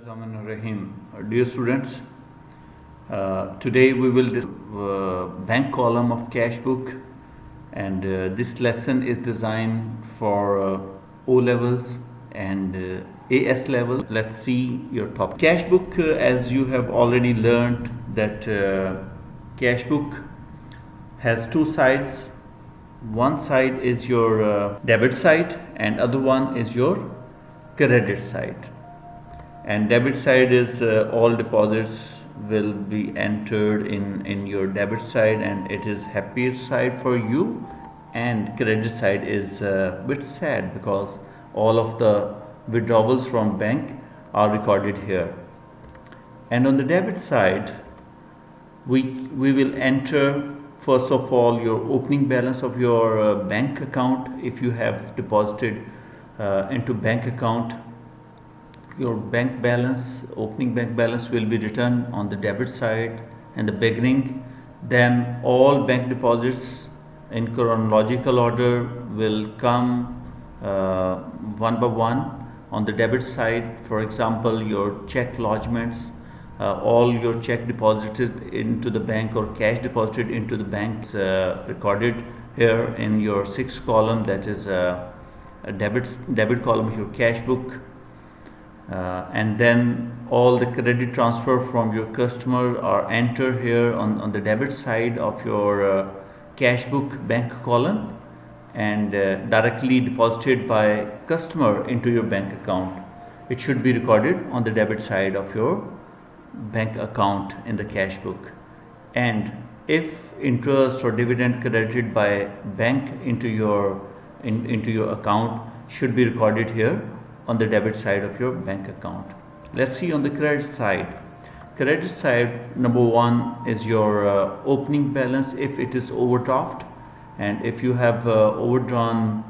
Bismillahirrahmanirrahim. Dear students, today we will discuss bank column of cash book, and this lesson is designed for O levels and AS level. Let's see your topic. Cash book, as you have already learned that cash book has two sides. One side is your debit side and other one is your credit side. And debit side is all deposits will be entered in your debit side, and it is happier side for you. And credit side is a bit sad because all of the withdrawals from bank are recorded here. And on the debit side, we will enter first of all your opening balance of your bank account. If you have deposited into bank account, your bank balance, opening bank balance will be written on the debit side in the beginning. Then all bank deposits in chronological order will come one by one on the debit side. For example, your check lodgements, all your check deposited into the bank or cash deposited into the bank recorded here in your sixth column, that is a debit column of your cash book. And then all the credit transfer from your customer are entered here on the debit side of your cash book bank column, and directly deposited by customer into your bank account. It should be recorded on the debit side of your bank account in the cash book. And if interest or dividend credited by bank into your account, should be recorded here on the debit side of your bank account. Let's see on the credit side. Credit side, number one is your opening balance if it is overdraft, and if you have overdrawn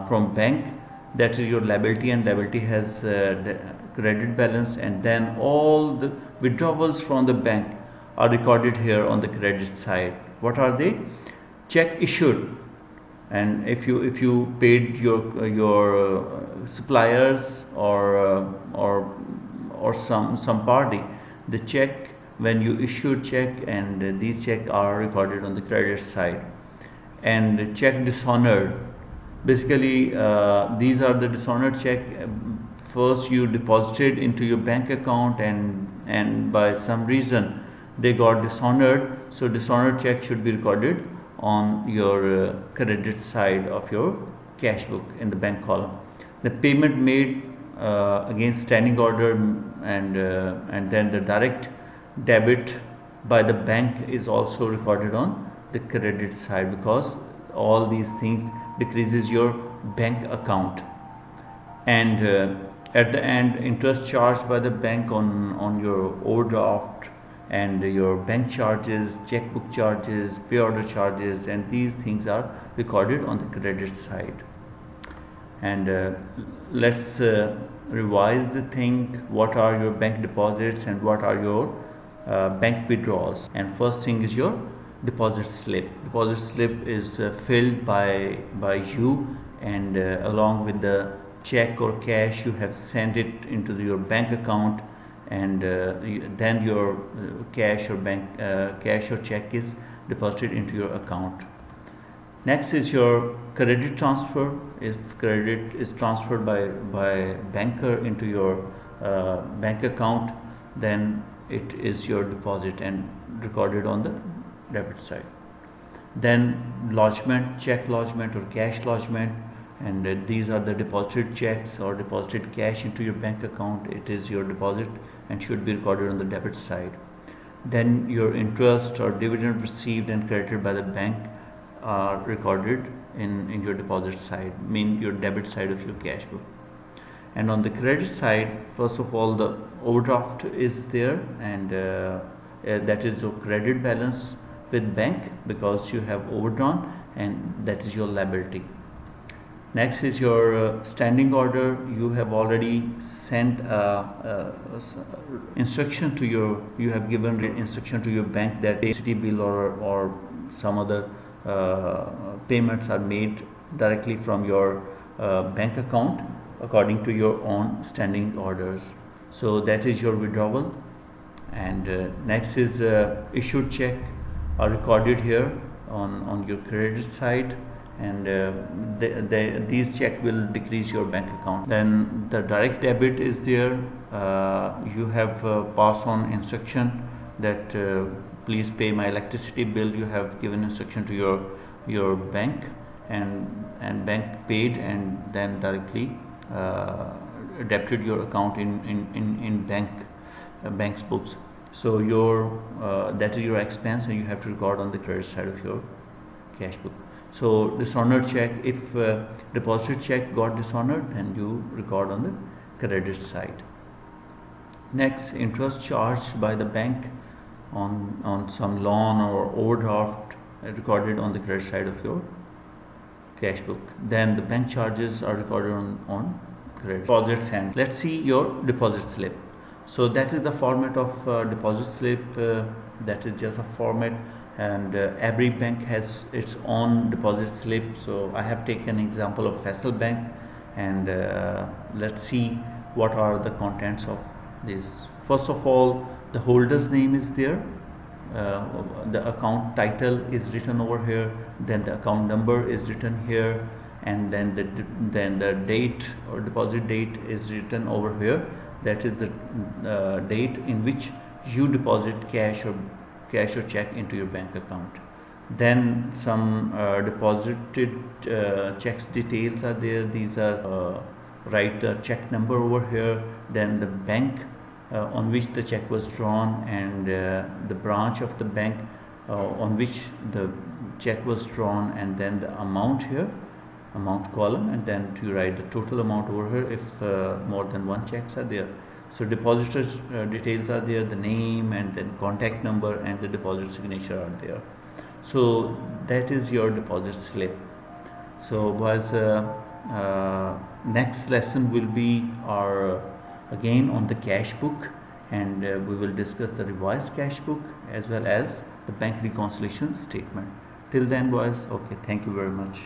from bank, that is your liability, and liability has the credit balance. And then all the withdrawals from the bank are recorded here on the credit side. What are they? Check issued, and if you paid your suppliers or some party the check, when you issue check, and these check are recorded on the credit side. And check dishonored, basically these are the dishonored check. First you deposited into your bank account, and by some reason they got dishonored, so dishonored check should be recorded on your credit side of your cash book in the bank column. The payment made against standing order, and then the direct debit by the bank is also recorded on the credit side, because all these things decreases your bank account. And at the end, interest charged by the bank on your overdraft, and your bank charges, checkbook charges, pay order charges, and these things are recorded on the credit side. And let's revise the thing. What are your bank deposits and what are your bank withdrawals? And first thing is your deposit slip. Deposit slip is filled by you, and along with the check or cash you have sent it into your bank account, and then your cash or check is deposited into your account. Next is your credit transfer. If credit is transferred by banker into your bank account, then it is your deposit and recorded on the debit side. Then lodgement, check lodgement or cash lodgement, and these are the deposited checks or deposited cash into your bank account. It is your deposit and should be recorded on the debit side. Then your interest or dividend received and credited by the bank are recorded in your deposit side, mean your debit side of your cash book. And on the credit side, first of all, the overdraft is there, and that is your credit balance with bank because you have overdrawn, and that is your liability. Next is your standing order. You have already sent instruction to you have given instruction to your bank that electricity bill or some other payments are made directly from your bank account according to your own standing orders. So that is your withdrawal. And next is issued check are recorded here on your credit side, and these check will decrease your bank account. Then the direct debit is there. You have pass on instruction that please pay my electricity bill. You have given instruction to your bank, and bank paid, and then directly debited your account in bank's books. So your that is your expense, and you have to record on the credit side of your cash book. So dishonored check, if deposit check got dishonored, then you record on the credit side. Next, interest charged by the bank on some loan or overdraft recorded on the credit side of your cash book. Then the bank charges are recorded on credit. Deposits, and let's see your deposit slip. So that is the format of deposit slip. That is just a format, and every bank has its own deposit slip. So I have taken example of Faisal Bank, and let's see what are the contents of this. First of all, the holder's name is there. The account title is written over here, then the account number is written here, and then the date or deposit date is written over here. That is the date in which you deposit cash or check into your bank account. Then some deposited checks details are there. These are write the check number over here, then the bank on which the check was drawn, and the branch of the bank on which the check was drawn, and then the amount here, amount column, and then to write the total amount over here if more than one checks are there. So depositor's details are there, the name and then contact number and the deposit signature are there. So that is your deposit slip. So boys, next lesson will be our again on the cash book, and we will discuss the revised cash book as well as the bank reconciliation statement. Till then boys, okay, thank you very much.